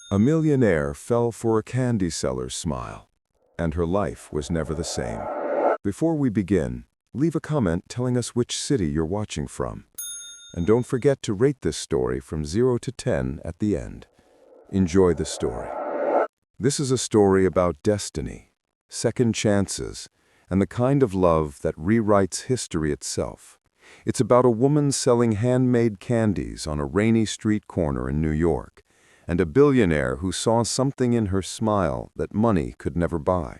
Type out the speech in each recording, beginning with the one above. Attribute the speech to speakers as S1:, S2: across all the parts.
S1: A millionaire fell for a candy seller's smile, and her life was never the same. Before we begin, leave a comment telling us which city you're watching from. And don't forget to rate this story from 0 to 10 at the end. Enjoy the story. This is a story about destiny, second chances, and the kind of love that rewrites history itself. It's about a woman selling handmade candies on a rainy street corner in New York, and a billionaire who saw something in her smile that money could never buy.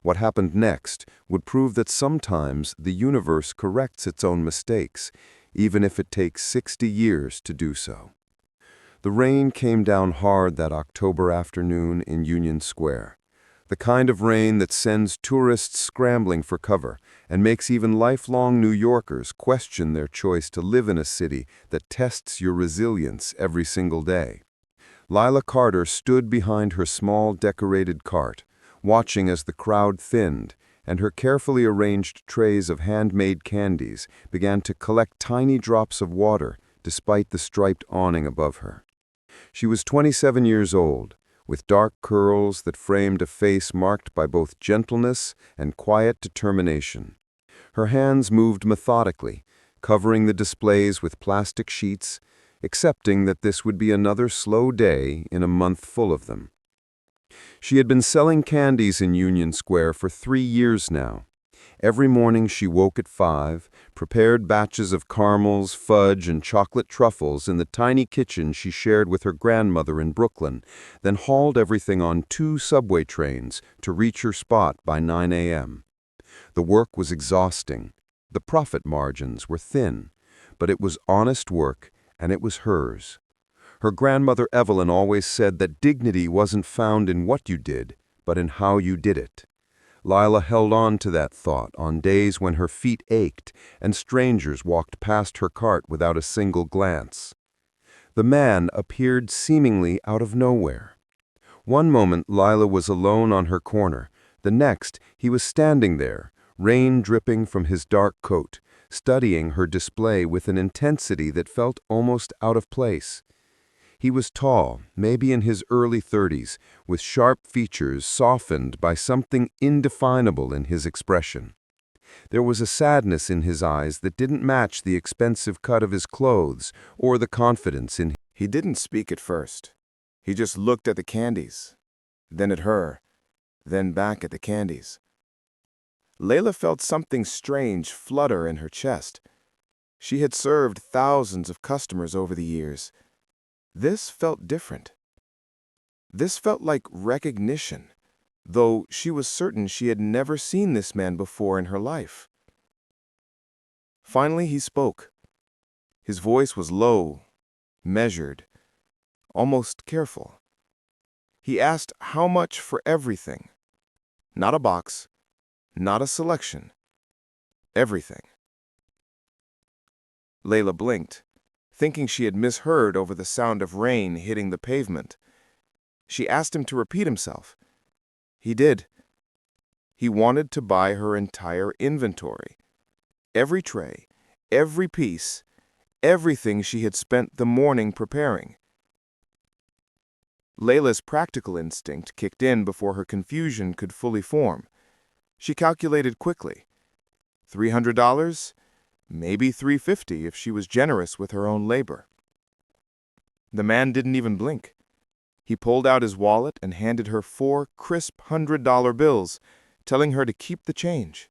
S1: What happened next would prove that sometimes the universe corrects its own mistakes, even if it takes 60 years to do so. The rain came down hard that October afternoon in Union Square, the kind of rain that sends tourists scrambling for cover and makes even lifelong New Yorkers question their choice to live in a city that tests your resilience every single day. Lila Carter stood behind her small decorated cart, watching as the crowd thinned, and her carefully arranged trays of handmade candies began to collect tiny drops of water despite the striped awning above her. She was 27 years old, with dark curls that framed a face marked by both gentleness and quiet determination. Her hands moved methodically, covering the displays with plastic sheets, accepting that this would be another slow day in a month full of them. She had been selling candies in Union Square for 3 years now. Every morning she woke at 5, prepared batches of caramels, fudge, and chocolate truffles in the tiny kitchen she shared with her grandmother in Brooklyn, then hauled everything on 2 subway trains to reach her spot by 9 a.m. The work was exhausting. The profit margins were thin, but it was honest work, and it was hers. Her grandmother Evelyn always said that dignity wasn't found in what you did, but in how you did it. Lila held on to that thought on days when her feet ached and strangers walked past her cart without a single glance. The man appeared seemingly out of nowhere. One moment Lila was alone on her corner. The next, he was standing there, rain dripping from his dark coat, studying her display with an intensity that felt almost out of place. He was tall, maybe in his early 30s, with sharp features softened by something indefinable in his expression. There was a sadness in his eyes that didn't match the expensive cut of his clothes or the confidence in him.
S2: He didn't speak at first. He just looked at the candies, then at her, then back at the candies. Layla felt something strange flutter in her chest. She had served thousands of customers over the years. This felt different. This felt like recognition, though she was certain she had never seen this man before in her life. Finally, he spoke. His voice was low, measured, almost careful. He asked how much for everything. Not a box, not a selection. Everything. Layla blinked, thinking she had misheard over the sound of rain hitting the pavement. She asked him to repeat himself. He did. He wanted to buy her entire inventory. Every tray, every piece, everything she had spent the morning preparing. Layla's practical instinct kicked in before her confusion could fully form. She calculated quickly. $300? Maybe $350 if she was generous with her own labor. The man didn't even blink. He pulled out his wallet and handed her 4 crisp $100 bills, telling her to keep the change.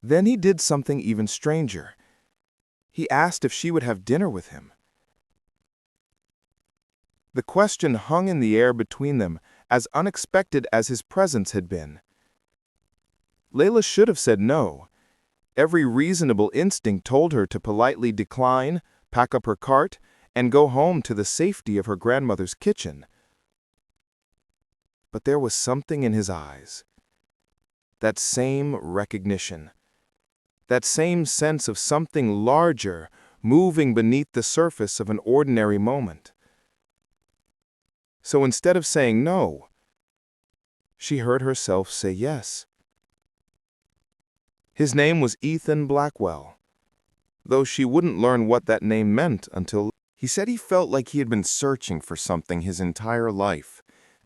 S2: Then he did something even stranger. He asked if she would have dinner with him. The question hung in the air between them, as unexpected as his presence had been. Layla should have said no. Every reasonable instinct told her to politely decline, pack up her cart, and go home to the safety of her grandmother's kitchen. But there was something in his eyes. That same recognition. That same sense of something larger moving beneath the surface of an ordinary moment. So instead of saying no, she heard herself say yes. His name was Ethan Blackwell, though she wouldn't learn what that name meant until He said he felt like he had been searching for something his entire life,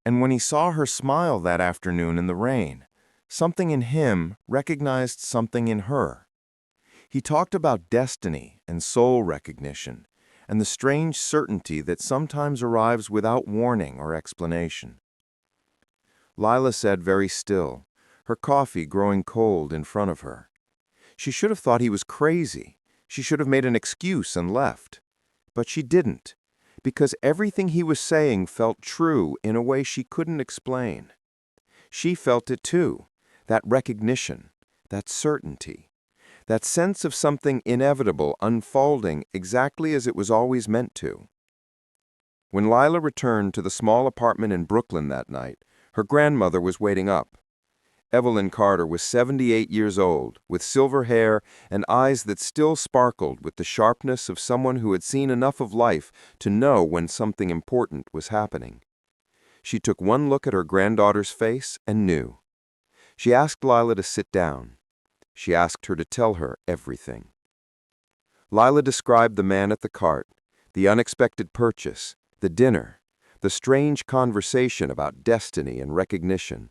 S2: and when he saw her smile that afternoon in the rain, something in him recognized something in her. He talked about destiny and soul recognition, and the strange certainty that sometimes arrives without warning or explanation. Lila sat very still, her coffee growing cold in front of her. She should have thought he was crazy. She should have made an excuse and left. But she didn't, because everything he was saying felt true in a way she couldn't explain. She felt it too, that recognition, that certainty, that sense of something inevitable unfolding exactly as it was always meant to. When Lila returned to the small apartment in Brooklyn that night, her grandmother was waiting up. Evelyn Carter was 78 years old, with silver hair and eyes that still sparkled with the sharpness of someone who had seen enough of life to know when something important was happening. She took one look at her granddaughter's face and knew. She asked Lila to sit down. She asked her to tell her everything. Lila described the man at the cart, the unexpected purchase, the dinner, the strange conversation about destiny and recognition.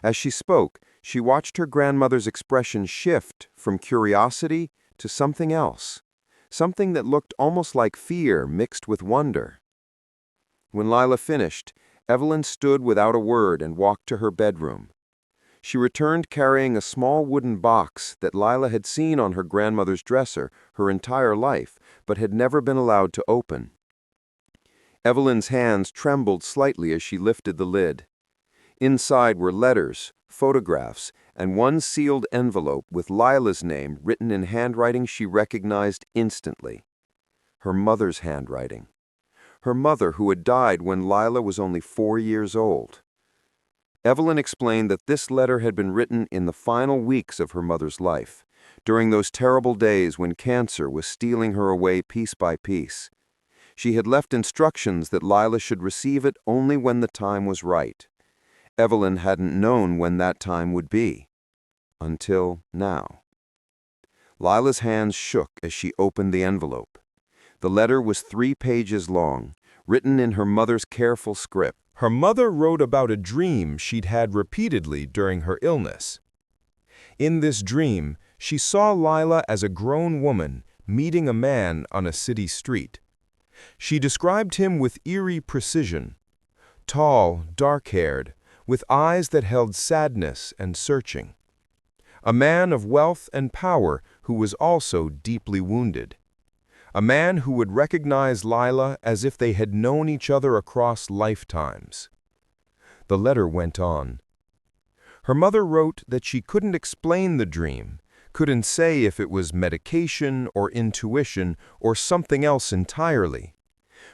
S2: As she spoke, she watched her grandmother's expression shift from curiosity to something else, something that looked almost like fear mixed with wonder. When Lila finished, Evelyn stood without a word and walked to her bedroom. She returned carrying a small wooden box that Lila had seen on her grandmother's dresser her entire life, but had never been allowed to open. Evelyn's hands trembled slightly as she lifted the lid. Inside were letters, photographs, and one sealed envelope with Lila's name written in handwriting she recognized instantly. Her mother's handwriting. Her mother, who had died when Lila was only 4 years old. Evelyn explained that this letter had been written in the final weeks of her mother's life, during those terrible days when cancer was stealing her away piece by piece. She had left instructions that Lila should receive it only when the time was right. Evelyn hadn't known when that time would be. Until now. Lila's hands shook as she opened the envelope. The letter was 3 pages long, written in her mother's careful script.
S1: Her mother wrote about a dream she'd had repeatedly during her illness. In this dream, she saw Lila as a grown woman meeting a man on a city street. She described him with eerie precision. Tall, dark-haired, with eyes that held sadness and searching. A man of wealth and power who was also deeply wounded. A man who would recognize Lila as if they had known each other across lifetimes. The letter went on. Her mother wrote that she couldn't explain the dream, couldn't say if it was medication or intuition or something else entirely.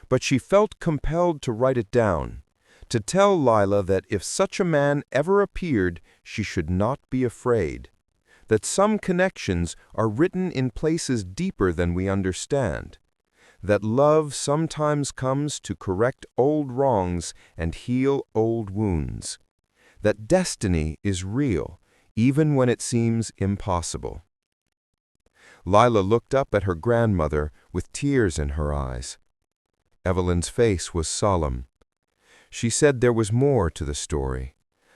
S1: But she felt compelled to write it down, to tell Lila that if such a man ever appeared, she should not be afraid. That some connections are written in places deeper than we understand. That love sometimes comes to correct old wrongs and heal old wounds. That destiny is real, even when it seems impossible. Lila looked up at her grandmother with tears in her eyes. Evelyn's face was solemn. She said there was more to the story.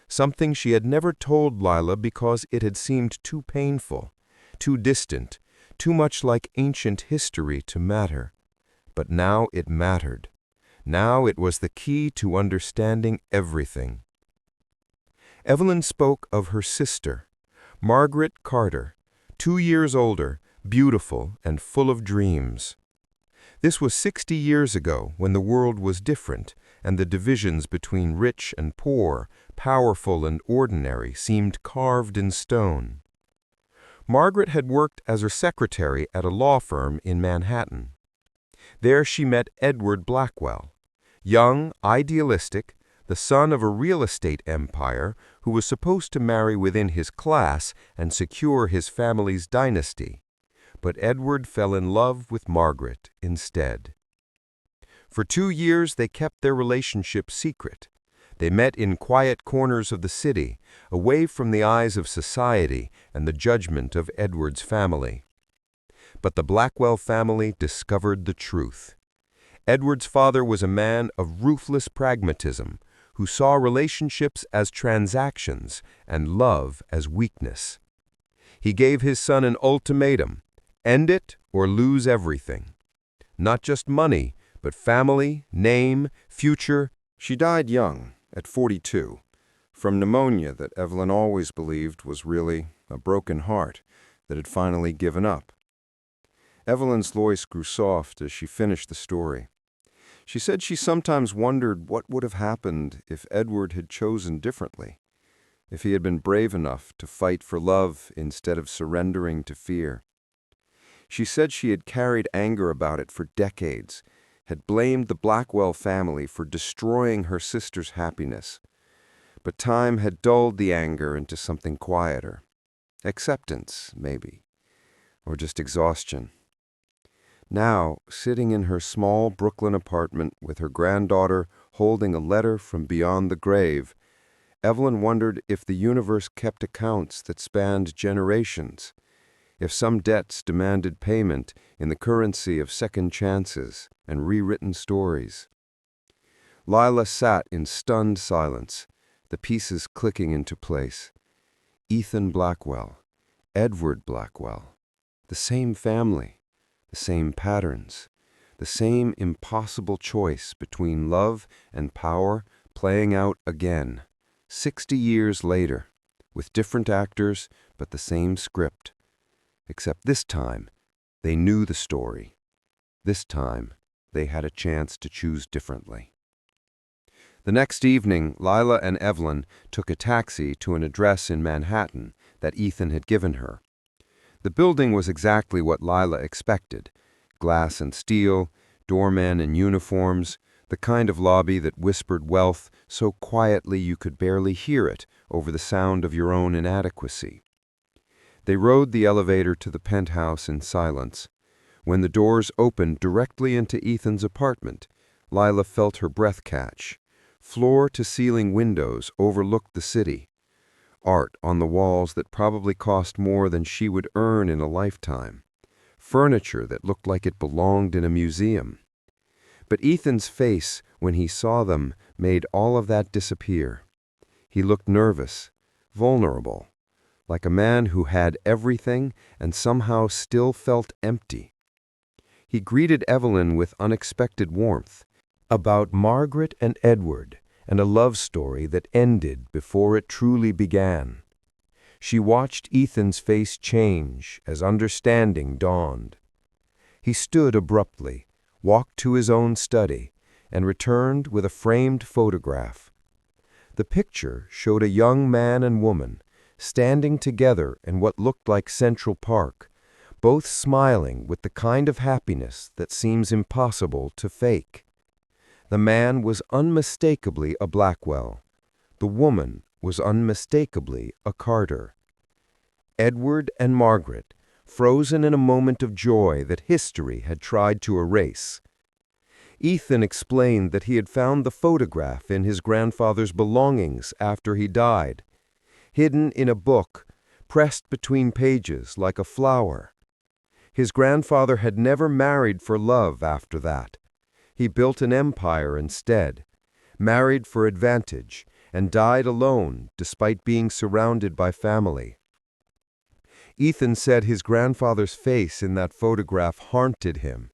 S1: Something she had never told Lila because it had seemed too painful, too distant, too much like ancient history to matter. But now it mattered. Now it was the key to understanding everything. Evelyn spoke of her sister, Margaret Carter, 2 years older, beautiful and full of dreams. This was 60 years ago when the world was different and the divisions between rich and poor, powerful and ordinary seemed carved in stone. Margaret had worked as her secretary at a law firm in Manhattan. There she met Edward Blackwell, young, idealistic, the son of a real estate empire who was supposed to marry within his class and secure his family's dynasty. But Edward fell in love with Margaret instead. For 2 years they kept their relationship secret. They met in quiet corners of the city, away from the eyes of society and the judgment of Edward's family. But the Blackwell family discovered the truth.
S3: Edward's father was a man of ruthless pragmatism, who saw relationships as transactions and love as weakness. He gave his son an ultimatum: end it or lose everything. Not just money, but family, name, future.
S1: She died young, at 42, from pneumonia that Evelyn always believed was really a broken heart that had finally given up. Evelyn's voice grew soft as she finished the story. She said she sometimes wondered what would have happened if Edward had chosen differently, if he had been brave enough to fight for love instead of surrendering to fear. She said she had carried anger about it for decades, had blamed the Blackwell family for destroying her sister's happiness. But time had dulled the anger into something quieter. Acceptance, maybe, or just exhaustion. Now, sitting in her small Brooklyn apartment with her granddaughter holding a letter from beyond the grave, Evelyn wondered if the universe kept accounts that spanned generations, if some debts demanded payment in the currency of second chances and rewritten stories. Lila sat in stunned silence, the pieces clicking into place. Ethan Blackwell, Edward Blackwell, the same family, the same patterns, the same impossible choice between love and power playing out again, 60 years later, with different actors but the same script. Except this time, they knew the story. This time, they had a chance to choose differently. The next evening, Lila and Evelyn took a taxi to an address in Manhattan that Ethan had given her. The building was exactly what Lila expected: glass and steel, doormen in uniforms, the kind of lobby that whispered wealth so quietly you could barely hear it over the sound of your own inadequacy. They rode the elevator to the penthouse in silence. When the doors opened directly into Ethan's apartment, Lila felt her breath catch. Floor-to-ceiling windows overlooked the city. Art on the walls that probably cost more than she would earn in a lifetime. Furniture that looked like it belonged in a museum. But Ethan's face, when he saw them, made all of that disappear. He looked nervous, vulnerable, like a man who had everything and somehow still felt empty. He greeted Evelyn with unexpected warmth, about Margaret and Edward, and a love story that ended before it truly began. She watched Ethan's face change as understanding dawned. He stood abruptly, walked to his own study, and returned with a framed photograph. The picture showed a young man and woman standing together in what looked like Central Park, both smiling with the kind of happiness that seems impossible to fake. The man was unmistakably a Blackwell. The woman was unmistakably a Carter. Edward and Margaret, frozen in a moment of joy that history had tried to erase. Ethan explained that he had found the photograph in his grandfather's belongings after he died, hidden in a book, pressed between pages like a flower. His grandfather had never married for love after that. He built an empire instead, married for advantage, and died alone despite being surrounded by family. Ethan said his grandfather's face in that photograph haunted him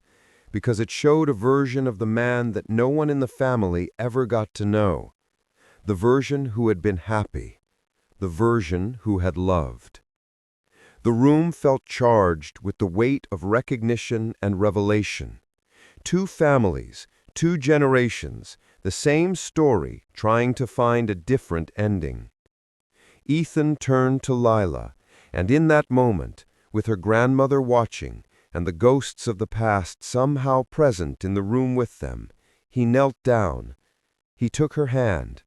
S1: because it showed a version of the man that no one in the family ever got to know, the version who had been happy, the version who had loved. The room felt charged with the weight of recognition and revelation. Two families, two generations, the same story trying to find a different ending. Ethan turned to Lila, and in that moment, with her grandmother watching and the ghosts of the past somehow present in the room with them, he knelt down. He took her hand.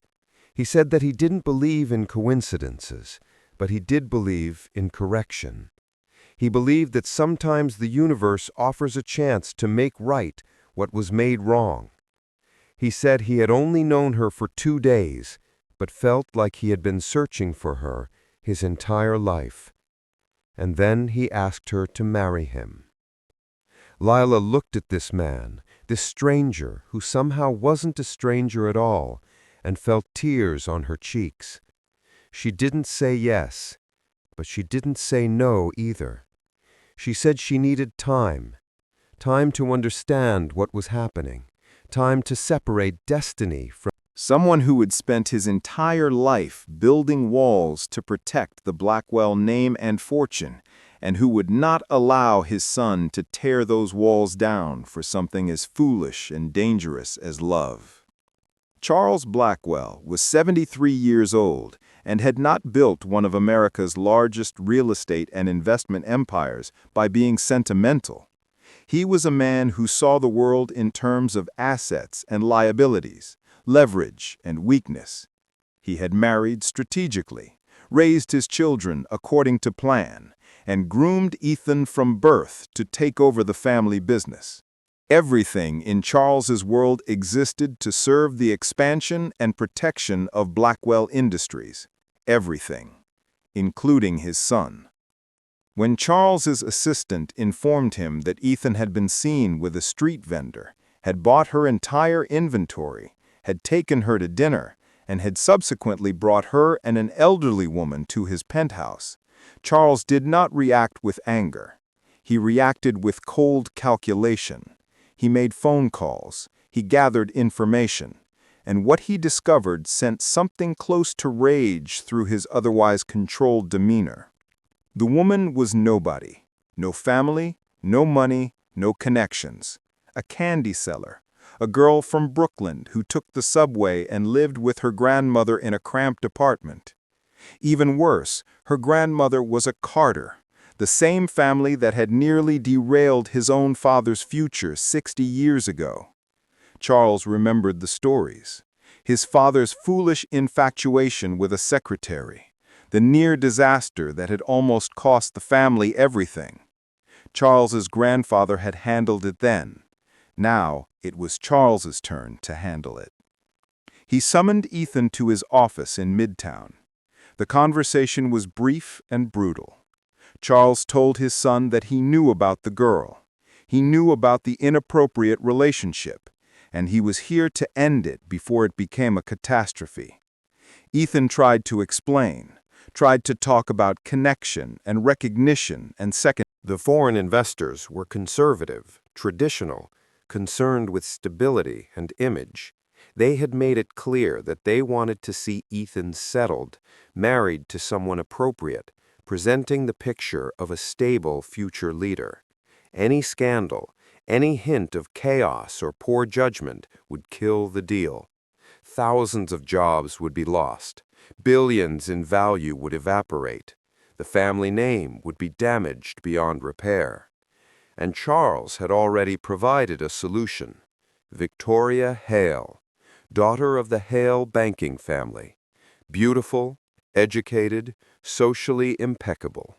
S1: He said that he didn't believe in coincidences, but he did believe in correction. He believed that sometimes the universe offers a chance to make right what was made wrong. He said he had only known her for 2 days, but felt like he had been searching for her his entire life. And then he asked her to marry him. Lila looked at this man,
S3: This stranger who somehow wasn't a stranger at all and felt tears on her cheeks. She didn't say yes, but she didn't say no either. She said she needed time to understand what was happening, time to separate destiny from
S2: Someone who had spent his entire life building walls to protect the Blackwell name and fortune, and who would not allow his son to tear those walls down for something as foolish and dangerous as love. Charles Blackwell was 73 years old and had not built one of America's largest real estate and investment empires by being sentimental. He was a man who saw the world in terms of assets and liabilities, leverage and weakness. He had married strategically, raised his children according to plan, and groomed Ethan from birth to take over the family business. Everything in Charles's world existed to serve the expansion and protection of Blackwell Industries. Everything, including his son. When Charles's assistant informed him that Ethan had been seen with a street vendor, had bought her entire inventory, had taken her to dinner, and had subsequently brought her and an elderly woman to his penthouse, Charles did not react with anger. He reacted with cold calculation. He made phone calls. He gathered information. And what he discovered sent something close to rage through his otherwise controlled demeanor. The woman was nobody. No family, no money, no connections. A candy seller. A girl from Brooklyn who took the subway and lived with her grandmother in a cramped apartment. Even worse, her grandmother was a Carter, the same family that had nearly derailed his own father's future 60 years ago. Charles remembered the stories. His father's foolish infatuation with a secretary, the near disaster that had almost cost the family everything. Charles's grandfather had handled it then. Now it was Charles's turn to handle it. He summoned Ethan to his office in Midtown. The conversation was brief and brutal. Charles told his son that he knew about the girl. He knew about the inappropriate relationship, and he was here to end it before it became a catastrophe. Ethan tried to explain, tried to talk about connection and recognition and second.
S3: The foreign investors were conservative, traditional, concerned with stability and image. They had made it clear that they wanted to see Ethan settled, married to someone appropriate, presenting the picture of a stable future leader. Any scandal, any hint of chaos or poor judgment would kill the deal. Thousands of jobs would be lost. Billions in value would evaporate. The family name would be damaged beyond repair. And Charles had already provided a solution. Victoria Hale, daughter of the Hale banking family. Beautiful, educated, socially impeccable.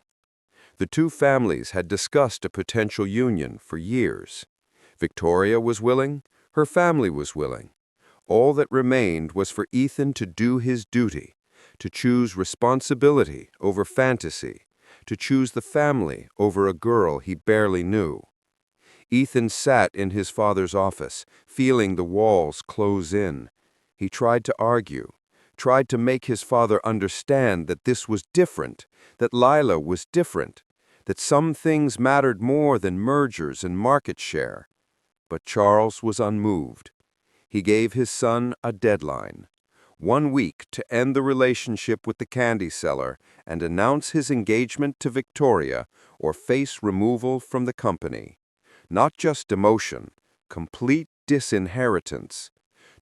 S3: The two families had discussed a potential union for years. Victoria was willing, her family was willing. All that remained was for Ethan to do his duty, to choose responsibility over fantasy, to choose the family over a girl he barely knew. Ethan sat in his father's office, feeling the walls close in. He tried to argue, tried to make his father understand that this was different, that Lila was different, that some things mattered more than mergers and market share. But Charles was unmoved. He gave his son a deadline. 1 week to end the relationship with the candy seller and announce his engagement to Victoria or face removal from the company. Not just demotion, complete disinheritance.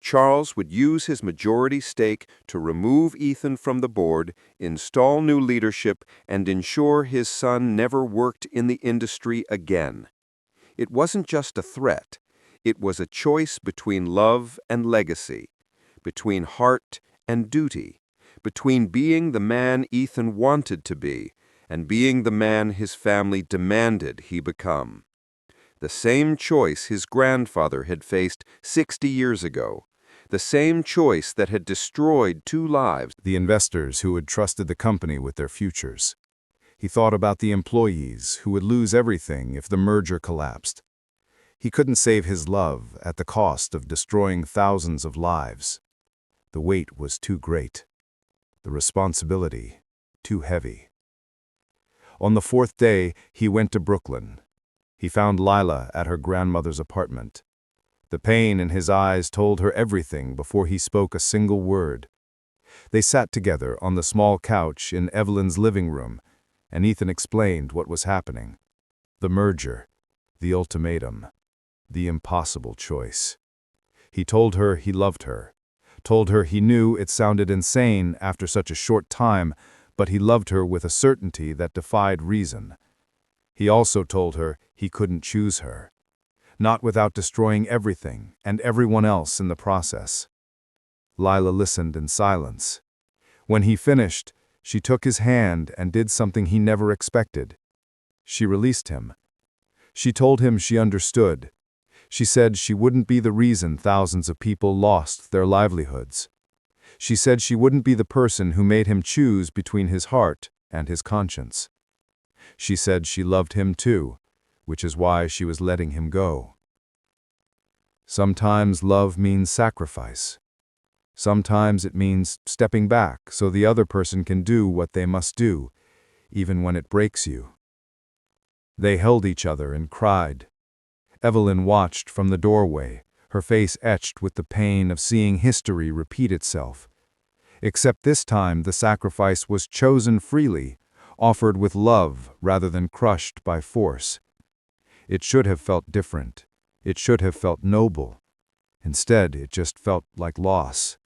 S3: Charles would use his majority stake to remove Ethan from the board, install new leadership, and ensure his son never worked in the industry again. It wasn't just a threat. It was a choice between love and legacy, between heart and duty, between being the man Ethan wanted to be and being the man his family demanded he become. The same choice his grandfather had faced 60 years ago, the same choice that had destroyed 2 lives.
S2: The investors who had trusted the company with their futures. He thought about the employees who would lose everything if the merger collapsed. He couldn't save his love at the cost of destroying thousands of lives. The weight was too great. The responsibility too heavy. On the fourth day, he went to Brooklyn. He found Lila at her grandmother's apartment. The pain in his eyes told her everything before he spoke a single word. They sat together on the small couch in Evelyn's living room, and Ethan explained what was happening. The merger, the ultimatum, the impossible choice. He told her he loved her, told her he knew it sounded insane after such a short time, but he loved her with a certainty that defied reason. He also told her he couldn't choose her, not without destroying everything and everyone else in the process. Lila listened in silence. When he finished, she took his hand and did something he never expected. She released him. She told him she understood. She said she wouldn't be the reason thousands of people lost their livelihoods. She said she wouldn't be the person who made him choose between his heart and his conscience. She said she loved him too, which is why she was letting him go. Sometimes love means sacrifice. Sometimes it means stepping back so the other person can do what they must do, even when it breaks you. They held each other and cried. Evelyn watched from the doorway, her face etched with the pain of seeing history repeat itself. Except this time the sacrifice was chosen freely, offered with love rather than crushed by force. It should have felt different. It should have felt noble. Instead, it just felt like loss.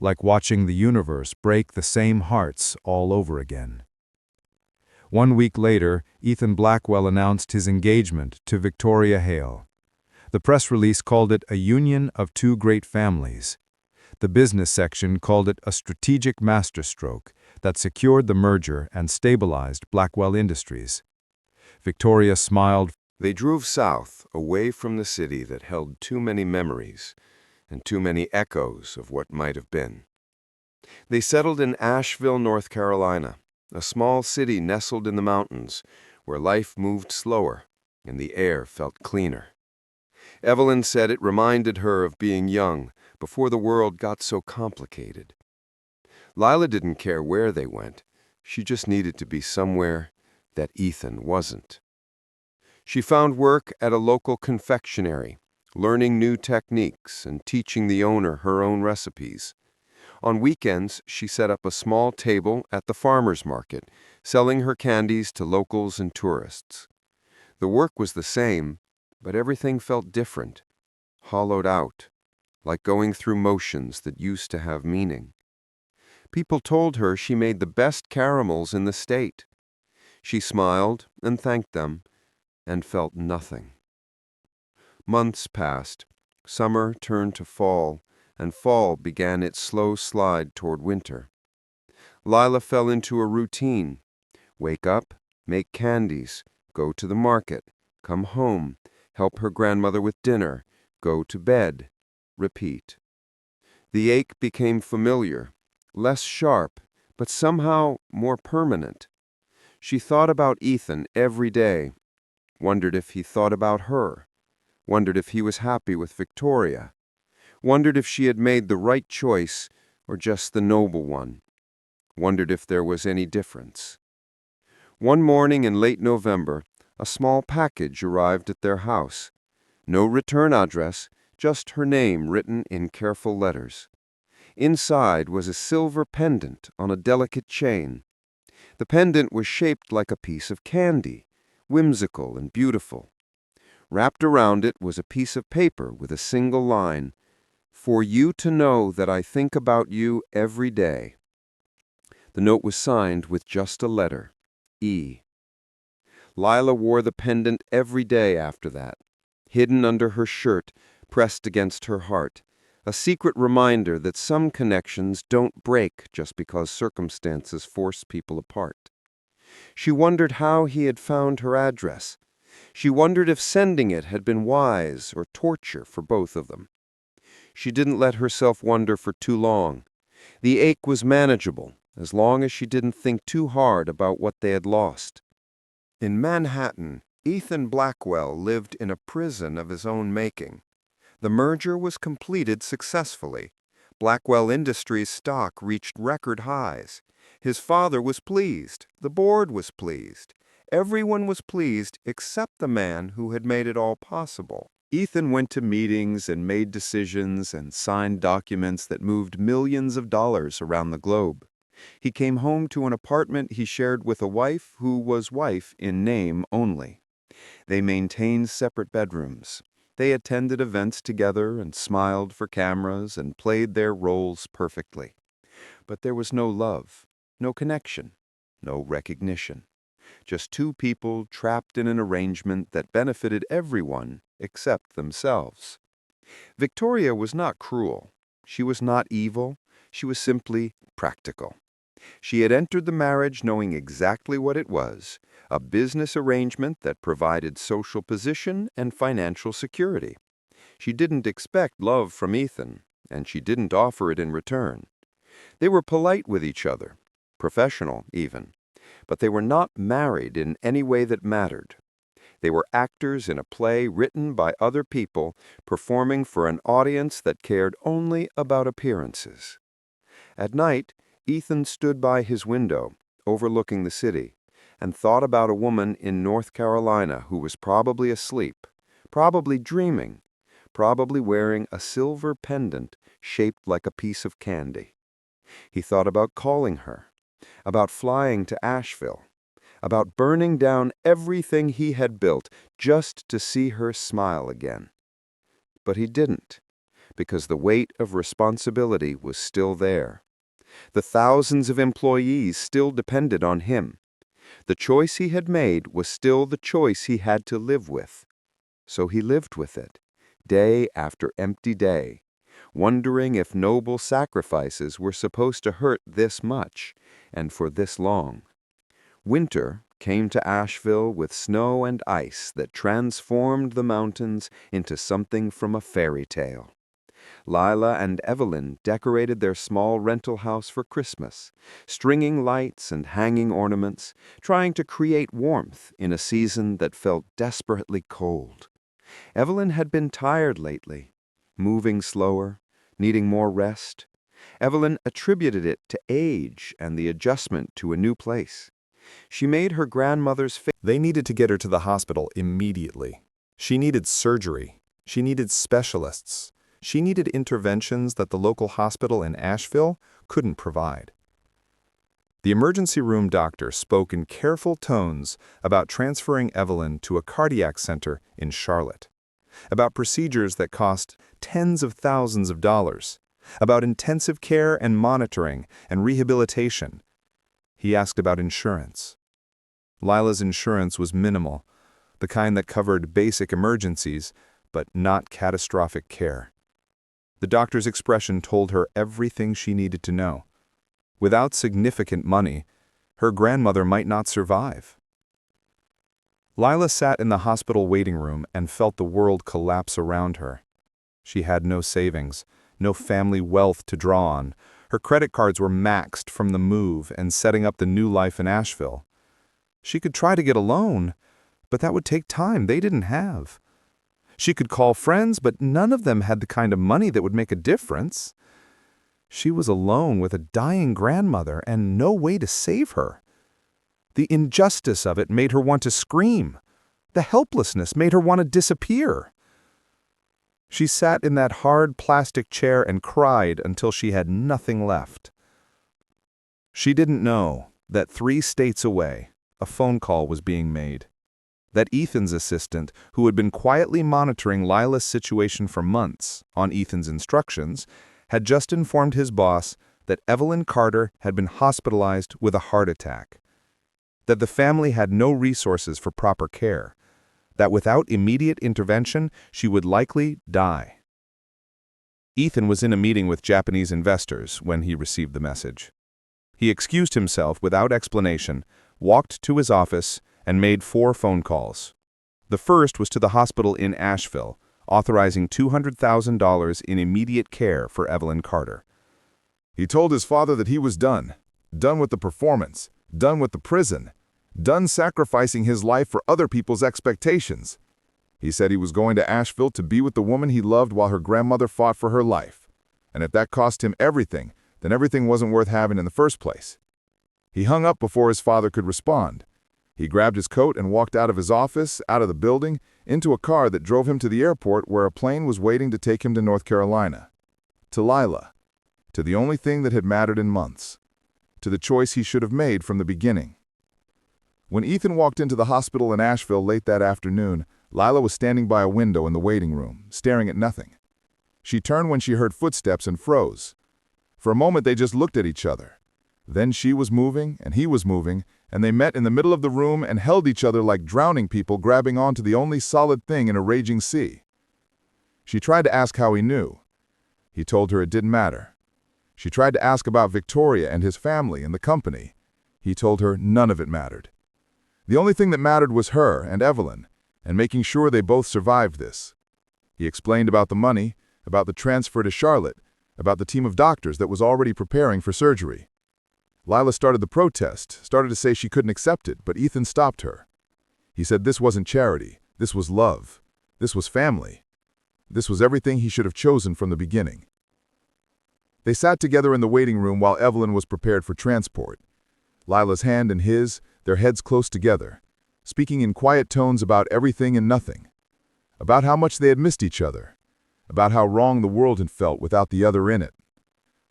S2: Like watching the universe break the same hearts all over again. 1 week later, Ethan Blackwell announced his engagement to Victoria Hale. The press release called it a union of two great families. The business section called it a strategic masterstroke that secured the merger and stabilized Blackwell Industries. Victoria smiled.
S3: They drove south, away from the city that held too many memories and too many echoes of what might have been. They settled in Asheville, North Carolina, a small city nestled in the mountains, where life moved slower and the air felt cleaner. Evelyn said it reminded her of being young, before the world got so complicated. Lila didn't care where they went. She just needed to be somewhere that Ethan wasn't. She found work at a local confectionery, learning new techniques and teaching the owner her own recipes. On weekends, she set up a small table at the farmer's market, selling her candies to locals and tourists. The work was the same, but everything felt different, hollowed out, like going through motions that used to have meaning. People told her she made the best caramels in the state. She smiled and thanked them, and felt nothing. Months passed. Summer turned to fall, and fall began its slow slide toward winter. Lila fell into a routine. Wake up, make candies, go to the market, come home, help her grandmother with dinner, go to bed, repeat. The ache became familiar, less sharp, but somehow more permanent. She thought about Ethan every day, wondered if he thought about her, wondered if he was happy with Victoria, wondered if she had made the right choice or just the noble one, wondered if there was any difference. One morning in late November, a small package arrived at their house. No return address, just her name written in careful letters. Inside was a silver pendant on a delicate chain. The pendant was shaped like a piece of candy, whimsical and beautiful. Wrapped around it was a piece of paper with a single line, "For you to know that I think about you every day." The note was signed with just a letter, E. Lila wore the pendant every day after that, hidden under her shirt, pressed against her heart, a secret reminder that some connections don't break just because circumstances force people apart. She wondered how he had found her address. She wondered if sending it had been wise or torture for both of them. She didn't let herself wonder for too long. The ache was manageable, as long as she didn't think too hard about what they had lost. In Manhattan, Ethan Blackwell lived in a prison of his own making. The merger was completed successfully. Blackwell Industries' stock reached record highs. His father was pleased. The board was pleased. Everyone was pleased except the man who had made it all possible. Ethan went to meetings and made decisions and signed documents that moved millions of dollars around the globe. He came home to an apartment he shared with a wife who was wife in name only. They maintained separate bedrooms. They attended events together and smiled for cameras and played their roles perfectly. But there was no love, no connection, no recognition. Just two people trapped in an arrangement that benefited everyone except themselves. Victoria was not cruel. She was not evil. She was simply practical. She had entered the marriage knowing exactly what it was, a business arrangement that provided social position and financial security. She didn't expect love from Ethan, and she didn't offer it in return. They were polite with each other, professional even, but they were not married in any way that mattered. They were actors in a play written by other people, performing for an audience that cared only about appearances. At night, Ethan stood by his window, overlooking the city, and thought about a woman in North Carolina who was probably asleep, probably dreaming, probably wearing a silver pendant shaped like a piece of candy. He thought about calling her, about flying to Asheville, about burning down everything he had built just to see her smile again. But he didn't, because the weight of responsibility was still there. The thousands of employees still depended on him. The choice he had made was still the choice he had to live with. So he lived with it, day after empty day, wondering if noble sacrifices were supposed to hurt this much and for this long. Winter came to Asheville with snow and ice that transformed the mountains into something from a fairy tale. Lila and Evelyn decorated their small rental house for Christmas, stringing lights and hanging ornaments, trying to create warmth in a season that felt desperately cold. Evelyn had been tired lately, moving slower, needing more rest. Evelyn attributed it to age and the adjustment to a new place. She made her grandmother's face.
S1: They needed to get her to the hospital immediately. She needed surgery. She needed specialists. She needed interventions that the local hospital in Asheville couldn't provide. The emergency room doctor spoke in careful tones about transferring Evelyn to a cardiac center in Charlotte, about procedures that cost tens of thousands of dollars, about intensive care and monitoring and rehabilitation. He asked about insurance. Lila's insurance was minimal, the kind that covered basic emergencies, but not catastrophic care. The doctor's expression told her everything she needed to know. Without significant money, her grandmother might not survive. Lila sat in the hospital waiting room and felt the world collapse around her. She had no savings, no family wealth to draw on. Her credit cards were maxed from the move and setting up the new life in Asheville. She could try to get a loan, but that would take time they didn't have. She could call friends, but none of them had the kind of money that would make a difference. She was alone with a dying grandmother and no way to save her. The injustice of it made her want to scream. The helplessness made her want to disappear. She sat in that hard plastic chair and cried until she had nothing left. She didn't know that 3 states away, a phone call was being made. That Ethan's assistant, who had been quietly monitoring Lila's situation for months on Ethan's instructions, had just informed his boss that Evelyn Carter had been hospitalized with a heart attack. That the family had no resources for proper care. That without immediate intervention, she would likely die. Ethan was in a meeting with Japanese investors when he received the message. He excused himself without explanation, walked to his office, and made 4 phone calls. The first was to the hospital in Asheville, authorizing $200,000 in immediate care for Evelyn Carter.
S4: He told his father that he was done with the performance, done with the prison,
S1: done sacrificing his life for other people's expectations. He said he was going to Asheville to be with the woman he loved while her grandmother fought for her life. And if that cost him everything, then everything wasn't worth having in the first place. He hung up before his father could respond. He grabbed his coat and walked out of his office, out of the building, into a car that drove him to the airport where a plane was waiting to take him to North Carolina. To Lila. To the only thing that had mattered in months. To the choice he should have made from the beginning. When Ethan walked into the hospital in Asheville late that afternoon, Lila was standing by a window in the waiting room, staring at nothing. She turned when she heard footsteps and froze. For a moment they just looked at each other. Then she was moving, and he was moving, and they met in the middle of the room and held each other like drowning people grabbing onto the only solid thing in a raging sea. She tried to ask how he knew. He told her it didn't matter. She tried to ask about Victoria and his family and the company. He told her none of it mattered. The only thing that mattered was her and Evelyn, and making sure they both survived this. He explained about the money, about the transfer to Charlotte, about the team of doctors that was already preparing for surgery. Lila started the protest, started to say she couldn't accept it, but Ethan stopped her. He said this wasn't charity, this was love, this was family. This was everything he should have chosen from the beginning. They sat together in the waiting room while Evelyn was prepared for transport. Lila's hand in his, their heads close together, speaking in quiet tones about everything and nothing, about how much they had missed each other, about how wrong the world had felt without the other in it,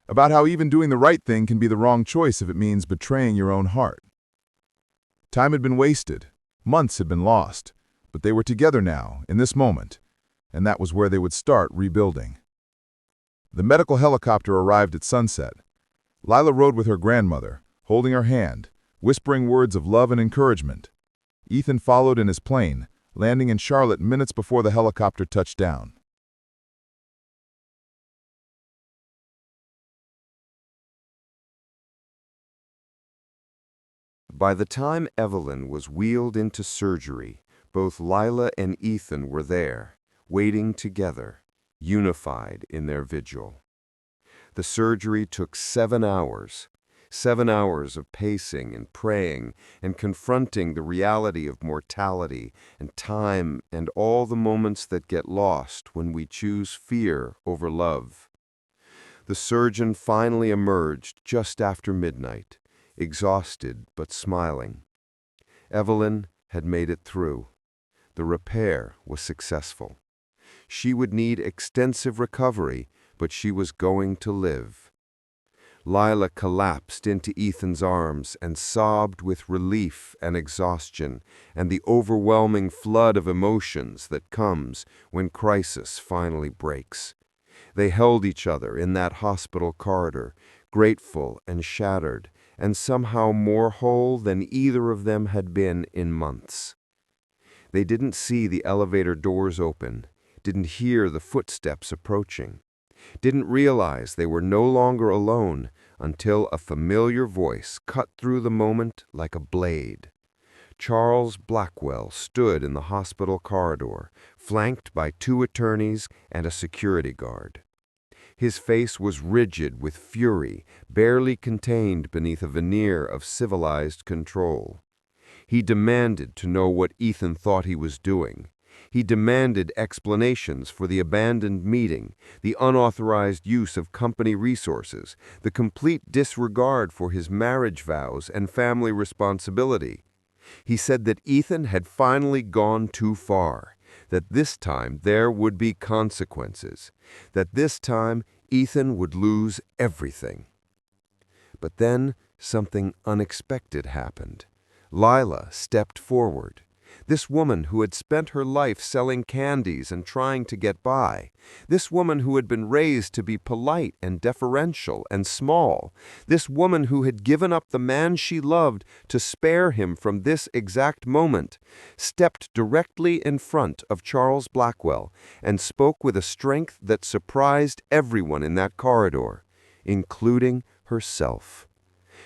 S1: about how even doing the right thing can be the wrong choice if it means betraying your own heart. Time had been wasted, months had been lost, but they were together now, in this moment, and that was where they would start rebuilding. The medical helicopter arrived at sunset. Lila rode with her grandmother, holding her hand, whispering words of love and encouragement. Ethan followed in his plane, landing in Charlotte minutes before the helicopter touched down.
S3: By the time Evelyn was wheeled into surgery, both Lila and Ethan were there, waiting together, unified in their vigil. The surgery took 7 hours. 7 hours of pacing and praying and confronting the reality of mortality and time and all the moments that get lost when we choose fear over love. The surgeon finally emerged just after midnight, exhausted but smiling. Evelyn had made it through. The repair was successful. She would need extensive recovery, but she was going to live. Lila collapsed into Ethan's arms and sobbed with relief and exhaustion and the overwhelming flood of emotions that comes when crisis finally breaks. They held each other in that hospital corridor, grateful and shattered, and somehow more whole than either of them had been in months. They didn't see the elevator doors open, didn't hear the footsteps approaching, didn't realize they were no longer alone until a familiar voice cut through the moment like a blade. Charles Blackwell stood in the hospital corridor, flanked by 2 attorneys and a security guard. His face was rigid with fury, barely contained beneath a veneer of civilized control. He demanded to know what Ethan thought he was doing. He demanded explanations for the abandoned meeting, the unauthorized use of company resources, the complete disregard for his marriage vows and family responsibility. He said that Ethan had finally gone too far, that this time there would be consequences, that this time Ethan would lose everything. But then something unexpected happened. Lila stepped forward. This woman who had spent her life selling candies and trying to get by. This woman who had been raised to be polite and deferential and small. This woman who had given up the man she loved to spare him from this exact moment, stepped directly in front of Charles Blackwell and spoke with a strength that surprised everyone in that corridor, including herself.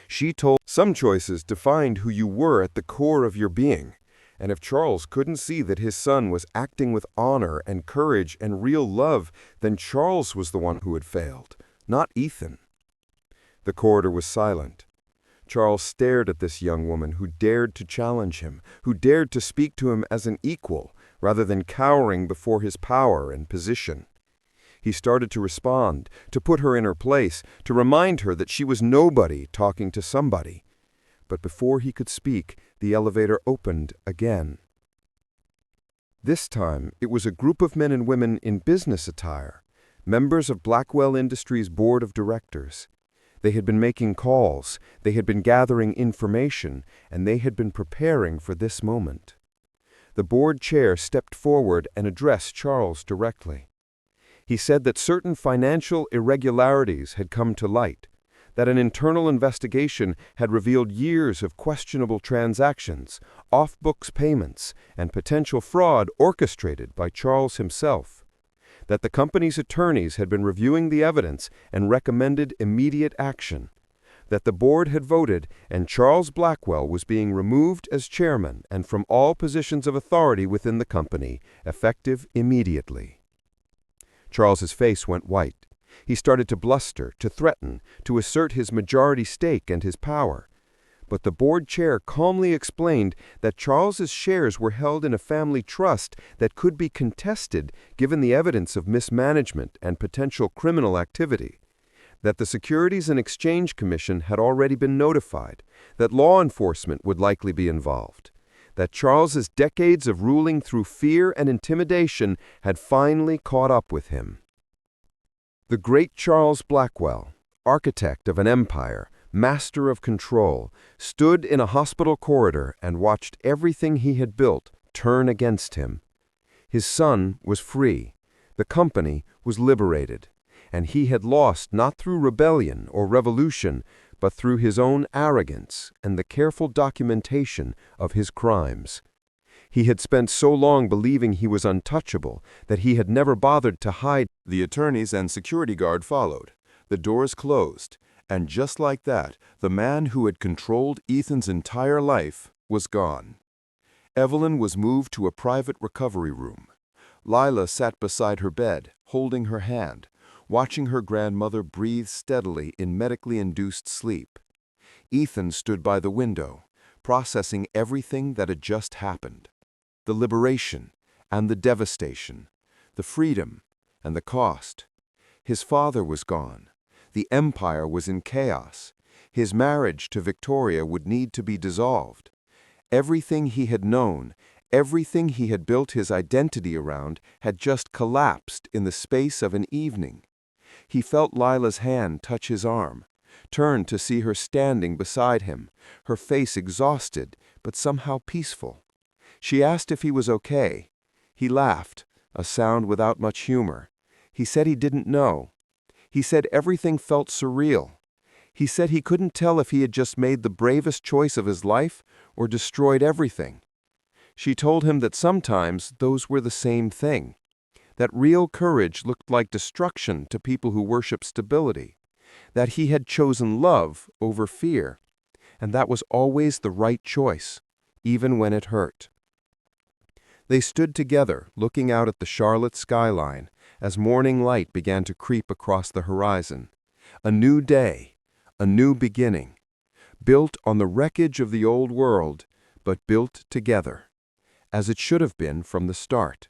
S3: She told, "Some choices defined who you were at the core of your being. And if Charles couldn't see that his son was acting with honor and courage and real love, then Charles was the one who had failed, not Ethan." The corridor was silent. Charles stared at this young woman who dared to challenge him, who dared to speak to him as an equal, rather than cowering before his power and position. He started to respond, to put her in her place, to remind her that she was nobody talking to somebody. But before he could speak, the elevator opened again. This time, it was a group of men and women in business attire, members of Blackwell Industries' board of directors. They had been making calls, they had been gathering information, and they had been preparing for this moment. The board chair stepped forward and addressed Charles directly. He said that certain financial irregularities had come to light, that an internal investigation had revealed years of questionable transactions, off-books payments, and potential fraud orchestrated by Charles himself, that the company's attorneys had been reviewing the evidence and recommended immediate action, that the board had voted and Charles Blackwell was being removed as chairman and from all positions of authority within the company, effective immediately. Charles's face went white. He started to bluster, to threaten, to assert his majority stake and his power. But the board chair calmly explained that Charles's shares were held in a family trust that could be contested given the evidence of mismanagement and potential criminal activity, that the Securities and Exchange Commission had already been notified, that law enforcement would likely be involved, that Charles's decades of ruling through fear and intimidation had finally caught up with him. The great Charles Blackwell, architect of an empire, master of control, stood in a hospital corridor and watched everything he had built turn against him. His son was free, the company was liberated, and he had lost not through rebellion or revolution, but through his own arrogance and the careful documentation of his crimes. He had spent so long believing he was untouchable that he had never bothered to hide.
S1: The attorneys and security guard followed. The doors closed, and just like that, the man who had controlled Ethan's entire life was gone. Evelyn was moved to a private recovery room. Lila sat beside her bed, holding her hand, watching her grandmother breathe steadily in medically induced sleep. Ethan stood by the window, processing everything that had just happened. The liberation and the devastation, the freedom and the cost. His father was gone. The empire was in chaos. His marriage to Victoria would need to be dissolved. Everything he had known, everything he had built his identity around, had just collapsed in the space of an evening. He felt Lila's hand touch his arm, turned to see her standing beside him, her face exhausted but somehow peaceful. She asked if he was okay. He laughed, a sound without much humor. He said he didn't know. He said everything felt surreal. He said he couldn't tell if he had just made the bravest choice of his life or destroyed everything. She told him that sometimes those were the same thing, that real courage looked like destruction to people who worship stability, that he had chosen love over fear, and that was always the right choice, even when it hurt. They stood together, looking out at the Charlotte skyline as morning light began to creep across the horizon. A new day, a new beginning, built on the wreckage of the old world, but built together, as it should have been from the start.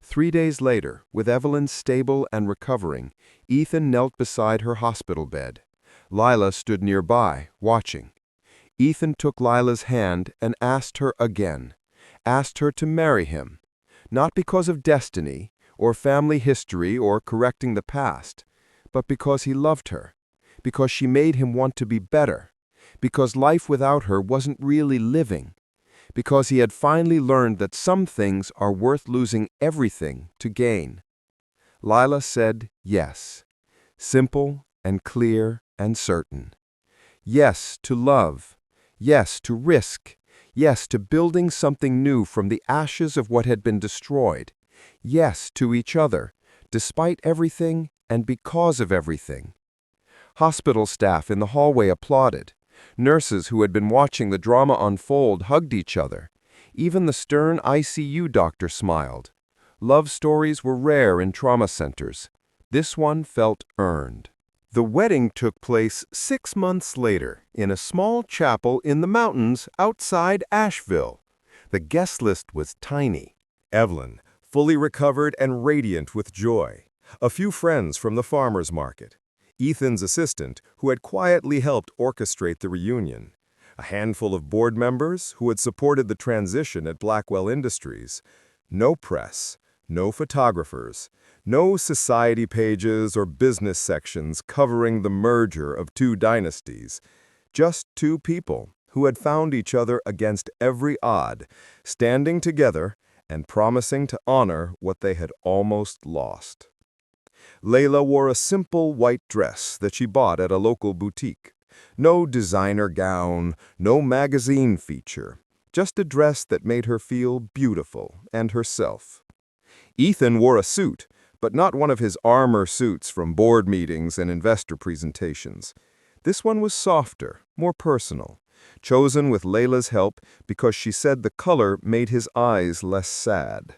S1: 3 days later, with Evelyn stable and recovering, Ethan knelt beside her hospital bed. Lila stood nearby, watching. Ethan took Lila's hand and asked her again, asked her to marry him, not because of destiny, or family history, or correcting the past, but because he loved her, because she made him want to be better, because life without her wasn't really living, because he had finally learned that some things are worth losing everything to gain. Lila said yes, simple and clear and certain. Yes to love, yes to risk, yes to building something new from the ashes of what had been destroyed, yes to each other, despite everything and because of everything. Hospital staff in the hallway applauded. Nurses who had been watching the drama unfold hugged each other. Even the stern ICU doctor smiled. Love stories were rare in trauma centers. This one felt earned.
S3: The wedding took place 6 months later in a small chapel in the mountains outside Asheville. The guest list was tiny. Evelyn, fully recovered and radiant with joy. A few friends from the farmer's market. Ethan's assistant, who had quietly helped orchestrate the reunion. A handful of board members who had supported the transition at Blackwell Industries. No press, no photographers, no society pages or business sections covering the merger of two dynasties. Just two people who had found each other against every odd, standing together and promising to honor what they had almost lost. Layla wore a simple white dress that she bought at a local boutique. No designer gown, no magazine feature, just a dress that made her feel beautiful and herself. Ethan wore a suit, but not one of his armor suits from board meetings and investor presentations. This one was softer, more personal, chosen with Layla's help because she said the color made his eyes less sad.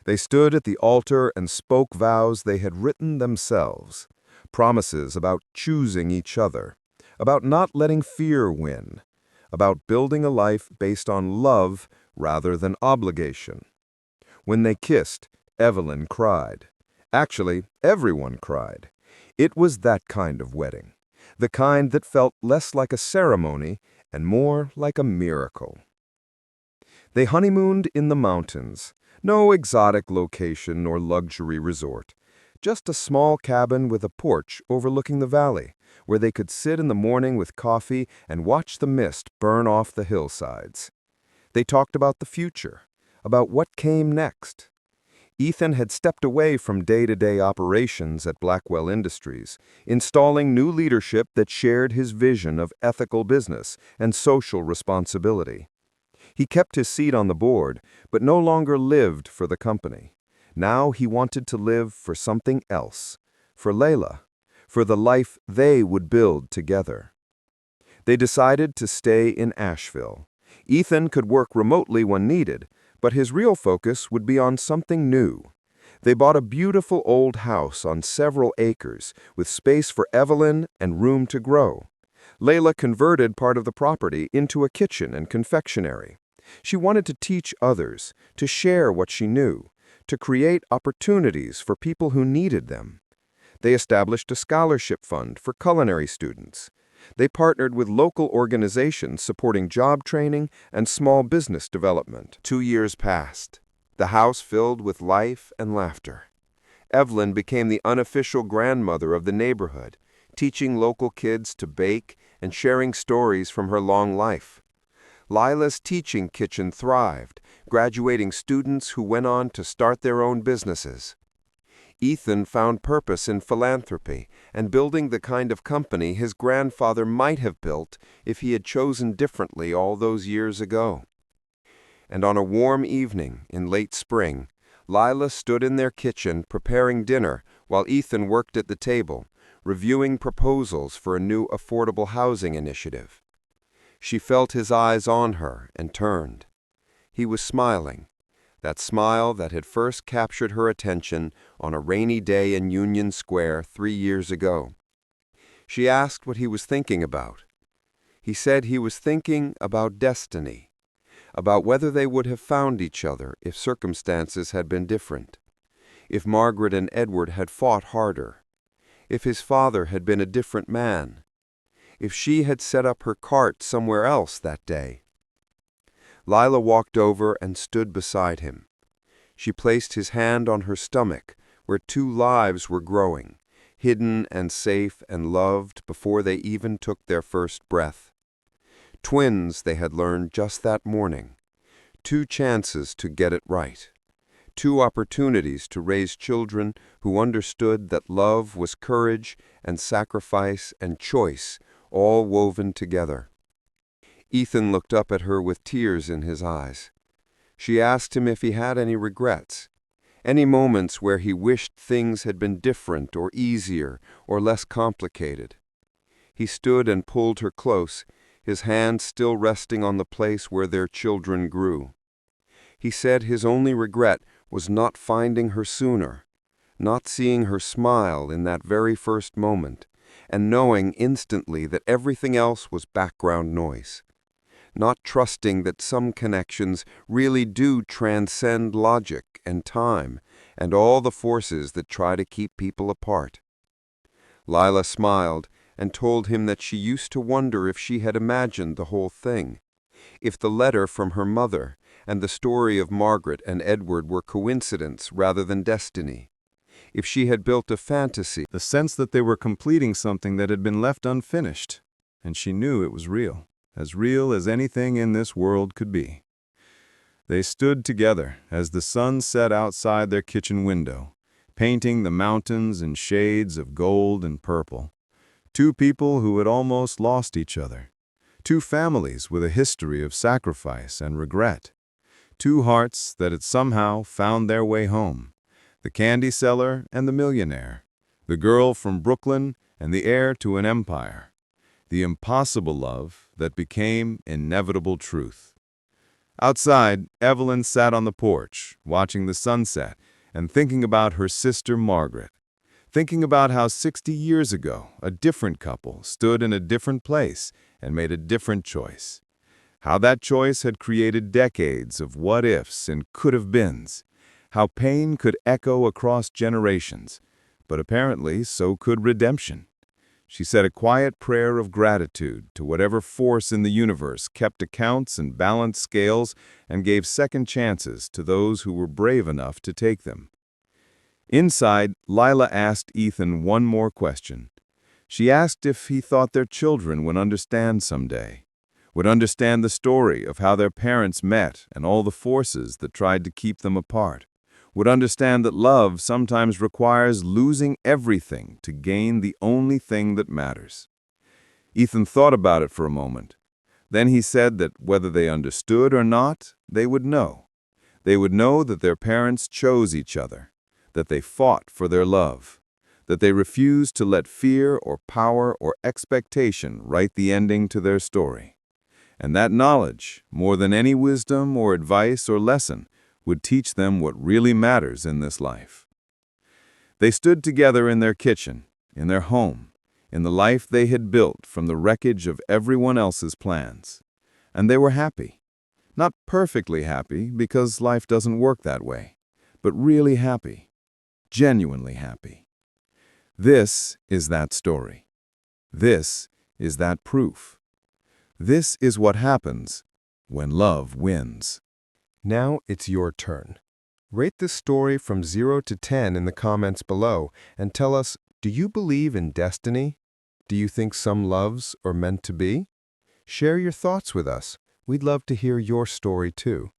S3: They stood at the altar and spoke vows they had written themselves, promises about choosing each other, about not letting fear win, about building a life based on love rather than obligation. When they kissed, Evelyn cried. Actually, everyone cried. It was that kind of wedding, the kind that felt less like a ceremony and more like a miracle. They honeymooned in the mountains. No exotic location or luxury resort, just a small cabin with a porch overlooking the valley, where they could sit in the morning with coffee and watch the mist burn off the hillsides. They talked about the future, about what came next. Ethan had stepped away from day-to-day operations at Blackwell Industries, installing new leadership that shared his vision of ethical business and social responsibility. He kept his seat on the board, but no longer lived for the company. Now he wanted to live for something else, for Layla, for the life they would build together. They decided to stay in Asheville. Ethan could work remotely when needed, but his real focus would be on something new. They bought a beautiful old house on several acres, with space for Evelyn and room to grow. Layla converted part of the property into a kitchen and confectionery. She wanted to teach others, to share what she knew, to create opportunities for people who needed them. They established a scholarship fund for culinary students. They partnered with local organizations supporting job training and small business development. 2 years passed, the house filled with life and laughter. Evelyn became the unofficial grandmother of the neighborhood, teaching local kids to bake and sharing stories from her long life. Lila's teaching kitchen thrived, graduating students who went on to start their own businesses. Ethan found purpose in philanthropy and building the kind of company his grandfather might have built if he had chosen differently all those years ago. And on a warm evening in late spring, Lila stood in their kitchen preparing dinner while Ethan worked at the table, reviewing proposals for a new affordable housing initiative. She felt his eyes on her and turned. He was smiling, that smile that had first captured her attention on a rainy day in Union Square 3 years ago. She asked what he was thinking about. He said he was thinking about destiny, about whether they would have found each other if circumstances had been different, if Margaret and Edward had fought harder, if his father had been a different man, if she had set up her cart somewhere else that day. Lila walked over and stood beside him. She placed his hand on her stomach, where 2 lives were growing, hidden and safe and loved before they even took their first breath. Twins, they had learned just that morning. 2 chances to get it right. 2 opportunities to raise children who understood that love was courage and sacrifice and choice, all woven together. Ethan looked up at her with tears in his eyes. She asked him if he had any regrets, any moments where he wished things had been different or easier or less complicated. He stood and pulled her close, his hand still resting on the place where their children grew. He said his only regret was not finding her sooner, not seeing her smile in that very first moment, and knowing instantly that everything else was background noise. Not trusting that some connections really do transcend logic and time and all the forces that try to keep people apart. Lila smiled and told him that she used to wonder if she had imagined the whole thing, if the letter from her mother and the story of Margaret and Edward were coincidence rather than destiny, if she had built a fantasy.
S4: The sense that they were completing something that had been left unfinished, and she knew it was real as anything in this world could be. They stood together as the sun set outside their kitchen window, painting the mountains in shades of gold and purple. Two people who had almost lost each other. Two families with a history of sacrifice and regret. Two hearts that had somehow found their way home. The candy seller and the millionaire. The girl from Brooklyn and the heir to an empire. The impossible love that became inevitable truth. Outside, Evelyn sat on the porch, watching the sunset and thinking about her sister Margaret. Thinking about how 60 years ago, a different couple stood in a different place and made a different choice. How that choice had created decades of what-ifs and could-have-beens. How pain could echo across generations, but apparently so could redemption. She said a quiet prayer of gratitude to whatever force in the universe kept accounts and balanced scales and gave second chances to those who were brave enough to take them. Inside, Lila asked Ethan one more question. She asked if he thought their children would understand someday, would understand the story of how their parents met and all the forces that tried to keep them apart, would understand that love sometimes requires losing everything to gain the only thing that matters. Ethan thought about it for a moment. Then he said that whether they understood or not, they would know. They would know that their parents chose each other, that they fought for their love, that they refused to let fear or power or expectation write the ending to their story. And that knowledge, more than any wisdom or advice or lesson, would teach them what really matters in this life. They stood together in their kitchen, in their home, in the life they had built from the wreckage of everyone else's plans. And they were happy. Not perfectly happy, because life doesn't work that way, but really happy, genuinely happy. This is that story. This is that proof. This is what happens when love wins.
S3: Now it's your turn. Rate this story from 0 to 10 in the comments below and tell us, do you believe in destiny? Do you think some loves are meant to be? Share your thoughts with us. We'd love to hear your story too.